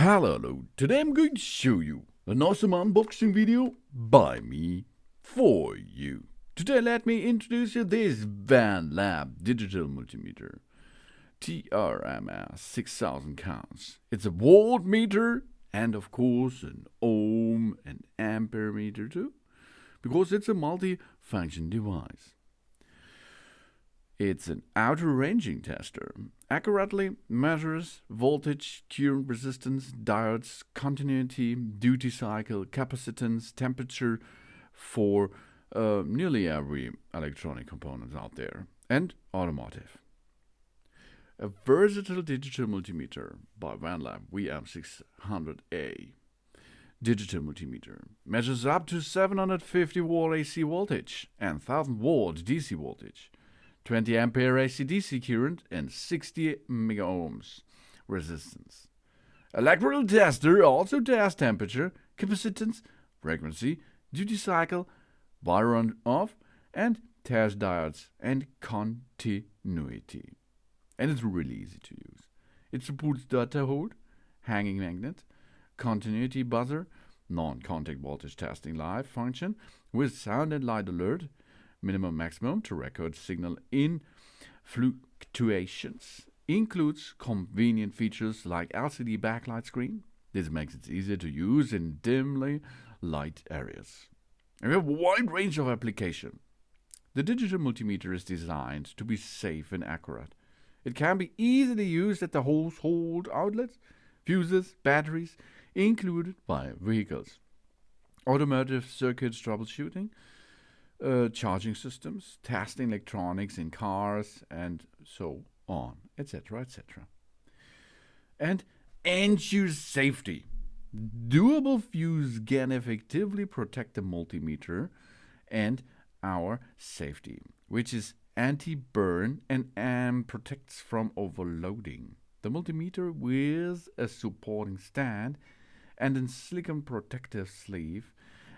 Hello, today I'm going to show you an awesome unboxing video by me for you. Today let me introduce you this VENLAB Digital Multimeter TRMS 6000 counts. It's a voltmeter and of course an ohm and ampere meter too, because it's a multi-function device. It's an auto-ranging tester. Accurately measures voltage, current resistance, diodes, continuity, duty cycle, capacitance, temperature for nearly every electronic component out there, and automotive. A versatile digital multimeter by VENLAB VM600A. Digital multimeter measures up to 750 volt AC voltage and 1000 volt DC voltage. 20 ampere AC/DC current and 60 MOhms resistance. Electrical tester also tests temperature, capacitance, frequency, duty cycle, wire on off, and test diodes and continuity. And it's really easy to use. It supports data hold, hanging magnet, continuity buzzer, non-contact voltage testing live function with sound and light alert, minimum maximum to record signal in fluctuations. Includes convenient features like LCD Backlit Screen. This makes it easier to use in dimly light areas. And we have a wide range of application. The digital multimeter is designed to be safe and accurate. It can be easily used at the household outlets, fuses, batteries, included by vehicles. Automotive circuits troubleshooting, charging systems, testing electronics in cars, and so on, etc., etc. And end-user safety. Doable fuse can effectively protect the multimeter and our safety, which is anti-burn and protects from overloading. The multimeter with a supporting stand and a silicone protective sleeve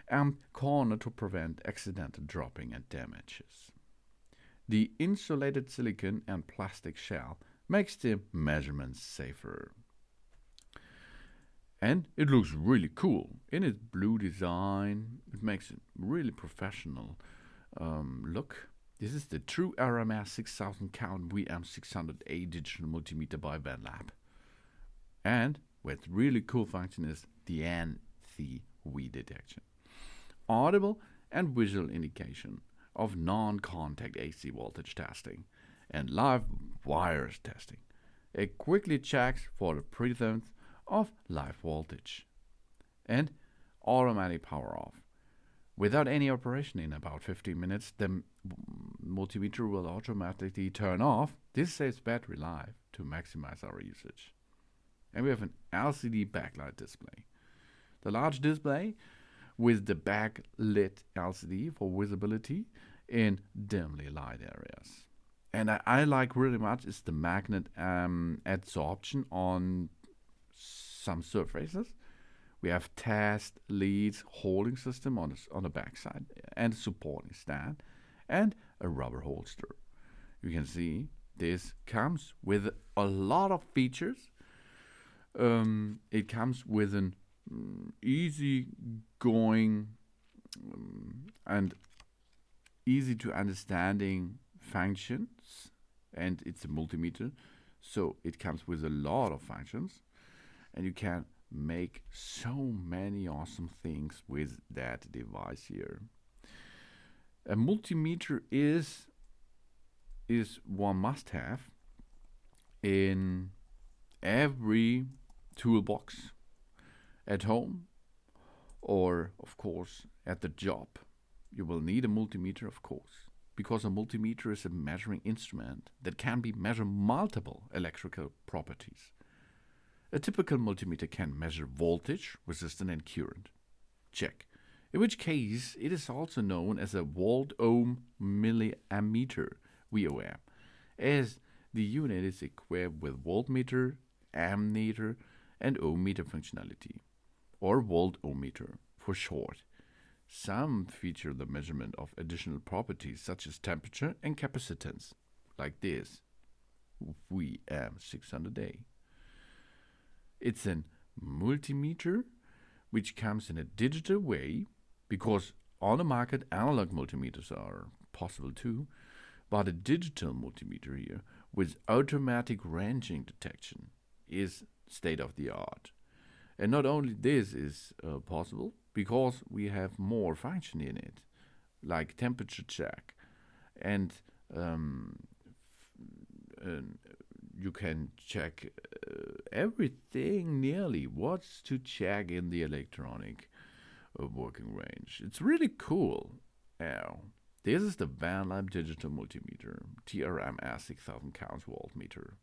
and corner to prevent accidental dropping and damages. The insulated silicone and plastic shell makes the measurements safer. And it looks really cool. In its blue design, it makes a really professional look. This is the true RMS 6000 count VM600A digital multimeter by VENLAB. And what really cool function is the NC-V detection. Audible and visual indication of non-contact AC voltage testing and live wires testing. It quickly checks for the presence of live voltage. And automatic power off. Without any operation in about 15 minutes, the multimeter will automatically turn off. This saves battery life to maximize our usage. And we have an LCD backlight display. The large display with the backlit LCD for visibility in dimly light areas. And I like really much is the magnet adsorption on some surfaces. We have test leads holding system on the back side and a supporting stand and a rubber holster. You can see this comes with a lot of features. It comes with an easy going and easy to understanding functions, and it's a multimeter, so it comes with a lot of functions, and you can make so many awesome things with that device here. A multimeter is one must have in every toolbox at home, or of course at the job. You will need a multimeter, of course, because a multimeter is a measuring instrument that can measure multiple electrical properties. A typical multimeter can measure voltage, resistance, and current. Check. In which case, it is also known as a volt-ohm milliammeter, VOM, as the unit is equipped with voltmeter, ammeter, and ohmmeter functionality, or volt-ohmmeter for short. Some feature the measurement of additional properties such as temperature and capacitance, like this VM600A. It's an multimeter, which comes in a digital way, because on the market analog multimeters are possible too, but a digital multimeter here with automatic ranging detection is state of the art. And not only this is possible, because we have more function in it, like temperature check, and you can check everything nearly what's to check in the electronic working range. It's really cool. This is the VenLab Digital Multimeter TRMS 6000 counts voltmeter.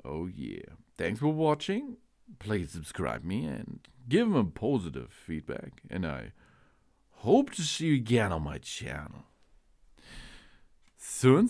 Oh yeah. Thanks for watching. Please subscribe me and give me a positive feedback. And I hope to see you again on my channel. Soon.